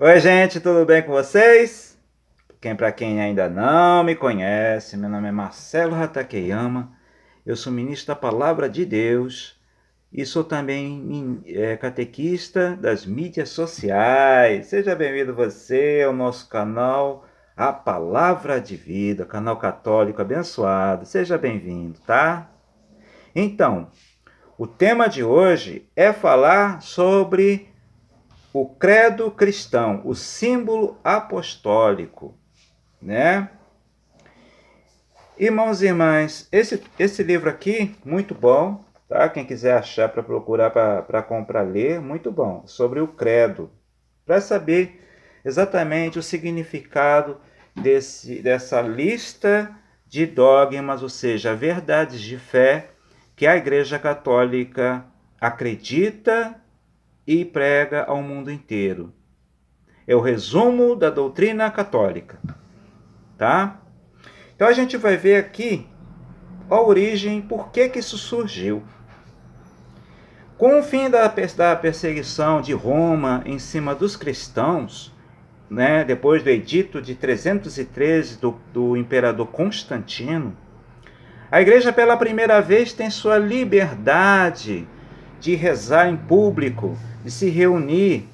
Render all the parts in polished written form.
Oi, gente, tudo bem com vocês? Para quem ainda não me conhece, meu nome é Marcelo Hatakeyama, eu sou ministro da Palavra de Deus e sou também catequista das mídias sociais. Seja bem-vindo você ao nosso canal A Palavra de Vida, canal católico abençoado. Seja bem-vindo, tá? Então, o tema de hoje é falar sobre o credo cristão, o símbolo apostólico, né? Irmãos e irmãs, esse livro aqui, muito bom, tá? Quem quiser achar para procurar para comprar, ler, muito bom, sobre o credo, para saber exatamente o significado dessa lista de dogmas, ou seja, verdades de fé que a Igreja Católica acredita e prega ao mundo inteiro. É o resumo da doutrina católica, tá? Então a gente vai ver aqui a origem, por que isso surgiu. Com o fim da perseguição de Roma em cima dos cristãos, né, depois do edito de 313 do imperador Constantino, a igreja pela primeira vez tem sua liberdade de rezar em público, de se reunir,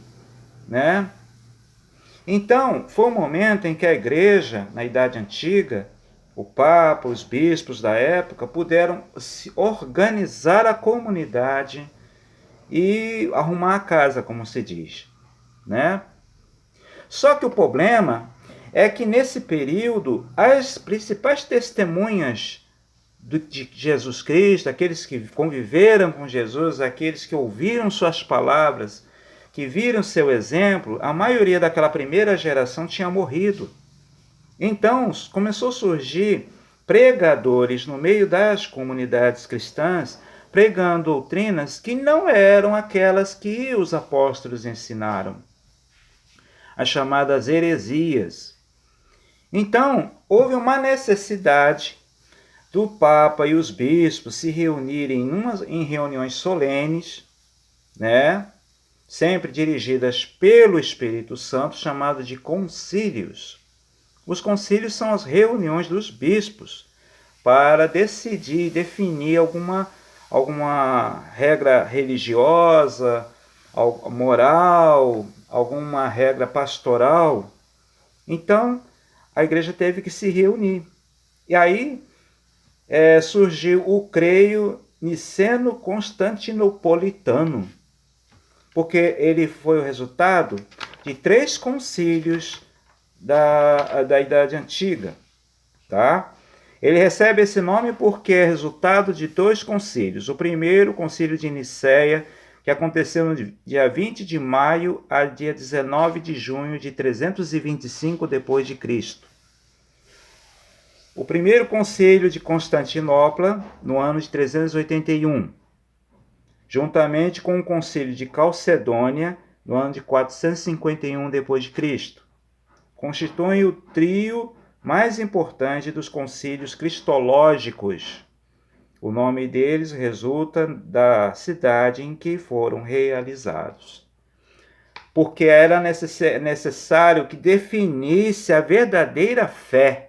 né? Então, foi um momento em que a igreja, na Idade Antiga, o Papa, os bispos da época, puderam se organizar a comunidade e arrumar a casa, como se diz, né? Só que o problema é que nesse período, as principais testemunhas de Jesus Cristo, aqueles que conviveram com Jesus, aqueles que ouviram suas palavras, que viram seu exemplo, a maioria daquela primeira geração tinha morrido. Então, começou a surgir pregadores no meio das comunidades cristãs, pregando doutrinas que não eram aquelas que os apóstolos ensinaram, as chamadas heresias. Então, houve uma necessidade do Papa e os bispos se reunirem em reuniões solenes, né? Sempre dirigidas pelo Espírito Santo, chamadas de concílios. Os concílios são as reuniões dos bispos para decidir, definir alguma regra religiosa, moral, alguma regra pastoral. Então, a igreja teve que se reunir. E aí surgiu o creio niceno-constantinopolitano, porque ele foi o resultado de 3 concílios da Idade Antiga, tá? Ele recebe esse nome porque é resultado de 2 concílios. O primeiro, o concílio de Nicéia, que aconteceu no dia 20 de maio a dia 19 de junho de 325 depois de Cristo. O primeiro concílio de Constantinopla, no ano de 381, juntamente com o concílio de Calcedônia, no ano de 451 depois de Cristo, constituem o trio mais importante dos concílios cristológicos. O nome deles resulta da cidade em que foram realizados. Porque era necessário que definisse a verdadeira fé,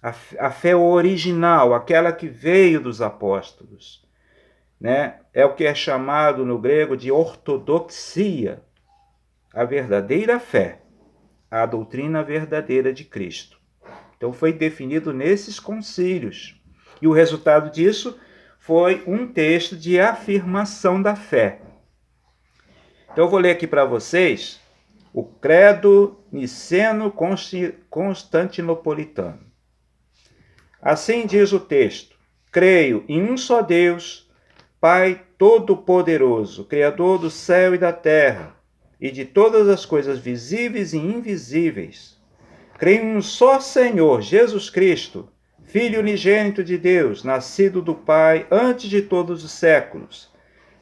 a fé original, aquela que veio dos apóstolos, né? É o que é chamado no grego de ortodoxia, a verdadeira fé, a doutrina verdadeira de Cristo. Então foi definido nesses concílios. E o resultado disso foi um texto de afirmação da fé. Então eu vou ler aqui para vocês o Credo Niceno-Constantinopolitano. Assim diz o texto: creio em um só Deus, Pai Todo-Poderoso, Criador do céu e da terra, e de todas as coisas visíveis e invisíveis. Creio em um só Senhor, Jesus Cristo, Filho unigênito de Deus, nascido do Pai antes de todos os séculos.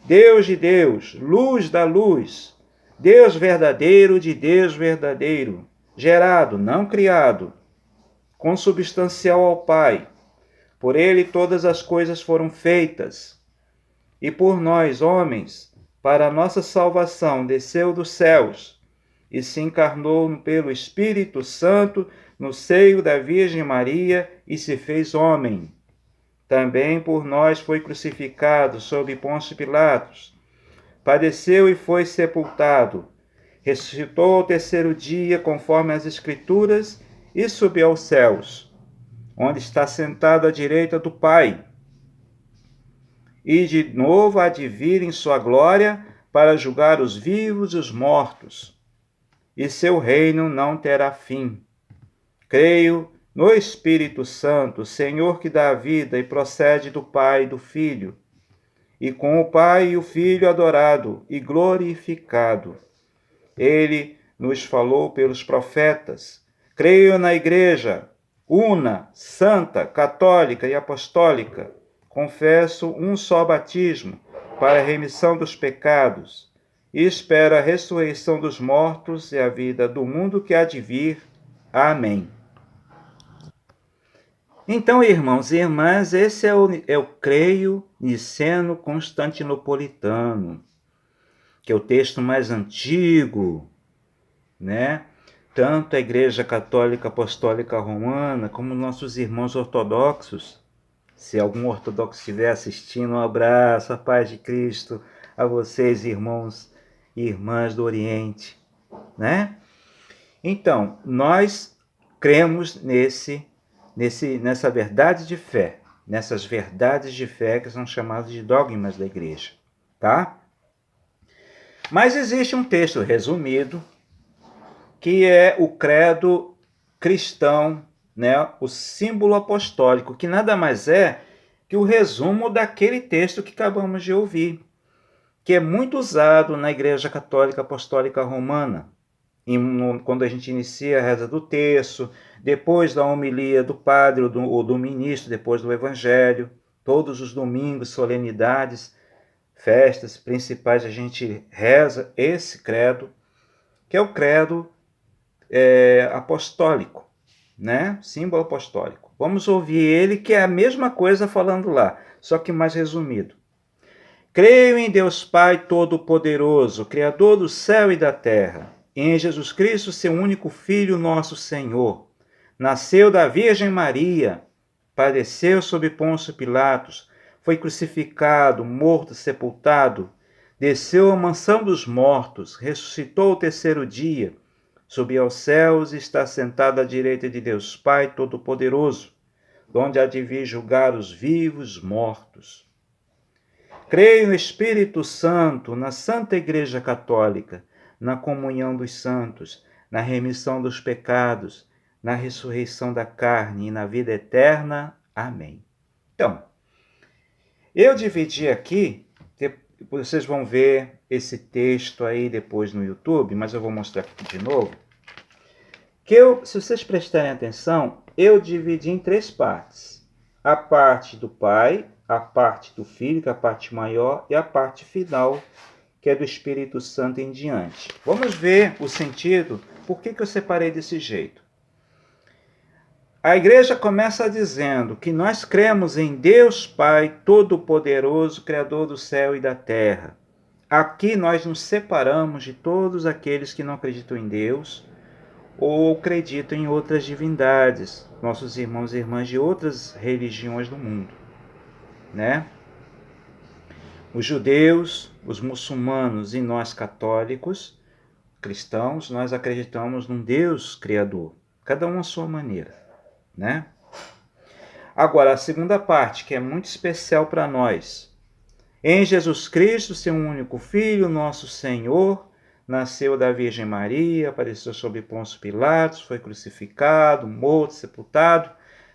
Deus de Deus, luz da luz, Deus verdadeiro de Deus verdadeiro, gerado, não criado, consubstancial ao Pai. Por ele todas as coisas foram feitas. E por nós, homens, para a nossa salvação, desceu dos céus, e se encarnou pelo Espírito Santo no seio da Virgem Maria e se fez homem. Também por nós foi crucificado sob Pôncio Pilatos. Padeceu e foi sepultado. Ressuscitou ao terceiro dia, conforme as Escrituras, e subiu aos céus, onde está sentado à direita do Pai. E de novo há de vir em sua glória para julgar os vivos e os mortos. E seu reino não terá fim. Creio no Espírito Santo, Senhor que dá a vida e procede do Pai e do Filho, e com o Pai e o Filho adorado e glorificado. Ele nos falou pelos profetas. Creio na Igreja, una, santa, católica e apostólica. Confesso um só batismo para a remissão dos pecados e espero a ressurreição dos mortos e a vida do mundo que há de vir. Amém. Então, irmãos e irmãs, esse é o creio niceno-constantinopolitano, que é o texto mais antigo, né? Tanto a Igreja Católica Apostólica Romana, como nossos irmãos ortodoxos. Se algum ortodoxo estiver assistindo, um abraço, a paz de Cristo a vocês, irmãos e irmãs do Oriente, né? Então, nós cremos nessa verdade de fé, nessas verdades de fé que são chamadas de dogmas da Igreja, tá? Mas existe um texto resumido, que é o credo cristão, né? O símbolo apostólico, que nada mais é que o resumo daquele texto que acabamos de ouvir, que é muito usado na Igreja Católica Apostólica Romana, quando a gente inicia a reza do terço, depois da homilia do padre ou do ministro, depois do evangelho, todos os domingos, solenidades, festas principais, a gente reza esse credo, que é o credo apostólico, né? Símbolo apostólico. Vamos ouvir ele, que é a mesma coisa falando lá, só que mais resumido. Creio em Deus Pai Todo-Poderoso, Criador do céu e da terra, e em Jesus Cristo, seu único Filho, nosso Senhor. Nasceu da Virgem Maria, padeceu sob Pôncio Pilatos, foi crucificado, morto, sepultado, desceu à mansão dos mortos, ressuscitou ao terceiro dia, subiu aos céus e está sentado à direita de Deus Pai Todo-Poderoso, onde há de vir julgar os vivos e os mortos. Creio no Espírito Santo, na Santa Igreja Católica, na comunhão dos santos, na remissão dos pecados, na ressurreição da carne e na vida eterna. Amém. Então, eu dividi aqui, vocês vão ver esse texto aí depois no YouTube, mas eu vou mostrar aqui de novo, que se vocês prestarem atenção, eu dividi em 3 partes. A parte do Pai, a parte do Filho, que é a parte maior, e a parte final, que é do Espírito Santo em diante. Vamos ver o sentido, por que eu separei desse jeito. A igreja começa dizendo que nós cremos em Deus Pai Todo-Poderoso, Criador do céu e da terra. Aqui nós nos separamos de todos aqueles que não acreditam em Deus ou acreditam em outras divindades, nossos irmãos e irmãs de outras religiões do mundo, né? Os judeus, os muçulmanos e nós católicos, cristãos, nós acreditamos num Deus Criador, cada um à sua maneira, né? Agora, a segunda parte, que é muito especial para nós. Em Jesus Cristo, seu único Filho, nosso Senhor, nasceu da Virgem Maria, apareceu sob Pôncio Pilatos, foi crucificado, morto, sepultado,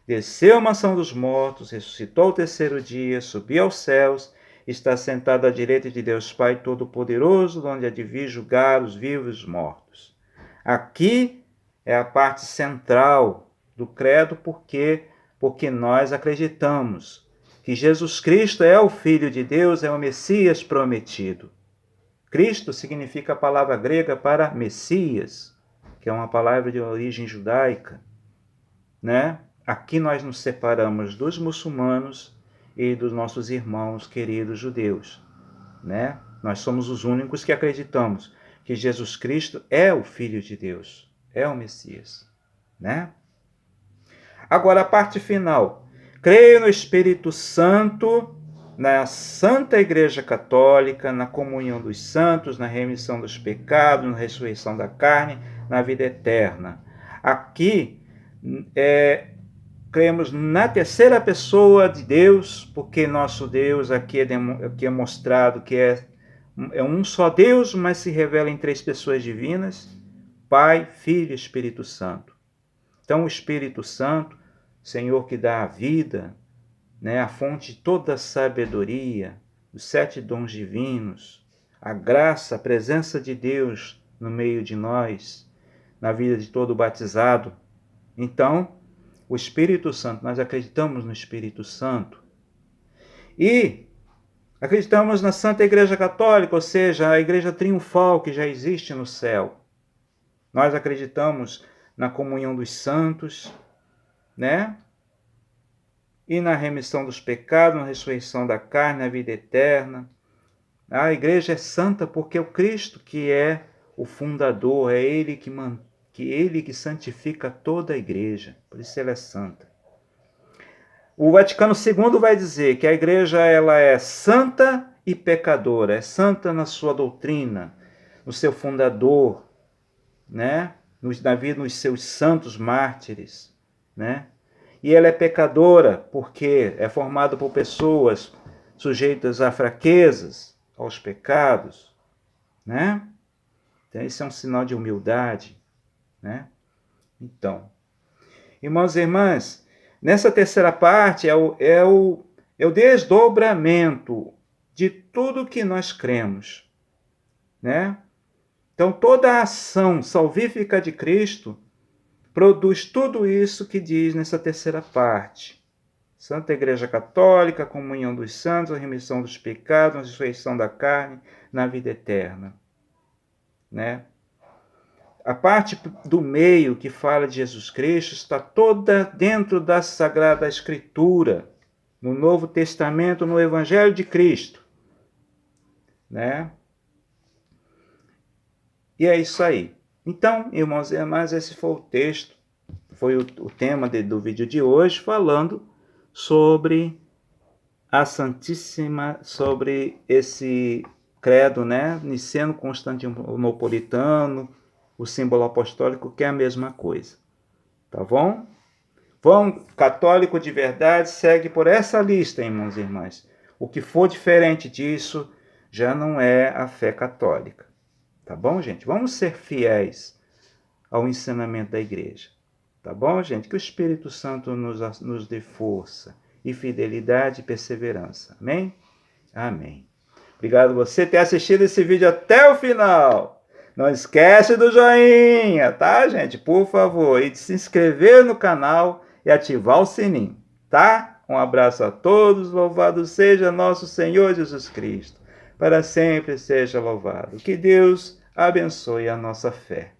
desceu à mansão dos mortos, ressuscitou ao terceiro dia, subiu aos céus, está sentado à direita de Deus Pai Todo-Poderoso, onde há de vir julgar os vivos e os mortos. Aqui é a parte central do credo, porque nós acreditamos que Jesus Cristo é o Filho de Deus, é o Messias prometido. Cristo significa a palavra grega para Messias, que é uma palavra de origem judaica, né? Aqui nós nos separamos dos muçulmanos e dos nossos irmãos queridos judeus, né? Nós somos os únicos que acreditamos que Jesus Cristo é o Filho de Deus, é o Messias, né? Agora a parte final. Creio no Espírito Santo, na Santa Igreja Católica, na comunhão dos santos, na remissão dos pecados, na ressurreição da carne, na vida eterna. Aqui cremos na terceira pessoa de Deus, porque nosso Deus aqui é mostrado que é um só Deus, mas se revela em três pessoas divinas, Pai, Filho e Espírito Santo. Então o Espírito Santo, Senhor que dá a vida, né, a fonte de toda a sabedoria, os 7 dons divinos, a graça, a presença de Deus no meio de nós, na vida de todo batizado. Então, o Espírito Santo, nós acreditamos no Espírito Santo e acreditamos na Santa Igreja Católica, ou seja, a Igreja Triunfal que já existe no céu. Nós acreditamos na comunhão dos santos, né? E na remissão dos pecados, na ressurreição da carne, na vida eterna. A igreja é santa porque é o Cristo que é o fundador, é Ele que santifica toda a igreja, por isso ela é santa. O Vaticano II vai dizer que a igreja ela é santa e pecadora, é santa na sua doutrina, no seu fundador, né? Na vida dos seus santos mártires, né? E ela é pecadora porque é formada por pessoas sujeitas a fraquezas, aos pecados, né? Então, isso é um sinal de humildade, né? Então, irmãos e irmãs, nessa terceira parte é o desdobramento de tudo que nós cremos, né? Então, toda a ação salvífica de Cristo produz tudo isso que diz nessa terceira parte. Santa Igreja Católica, comunhão dos santos, a remissão dos pecados, a ressurreição da carne, na vida eterna, né? A parte do meio que fala de Jesus Cristo está toda dentro da Sagrada Escritura, no Novo Testamento, no Evangelho de Cristo, né? E é isso aí. Então, irmãos e irmãs, esse foi o texto, foi o tema do vídeo de hoje, falando sobre a Santíssima, sobre esse credo, né? Niceno-Constantinopolitano, o símbolo apostólico, que é a mesma coisa. Tá bom? Católico de verdade segue por essa lista, irmãos e irmãs. O que for diferente disso já não é a fé católica. Tá bom, gente? Vamos ser fiéis ao ensinamento da igreja. Tá bom, gente? Que o Espírito Santo nos dê força e fidelidade e perseverança. Amém? Amém. Obrigado por você ter assistido esse vídeo até o final. Não esquece do joinha, tá, gente? Por favor, e de se inscrever no canal e ativar o sininho, tá? Um abraço a todos. Louvado seja nosso Senhor Jesus Cristo. Para sempre seja louvado. Que Deus abençoe a nossa fé.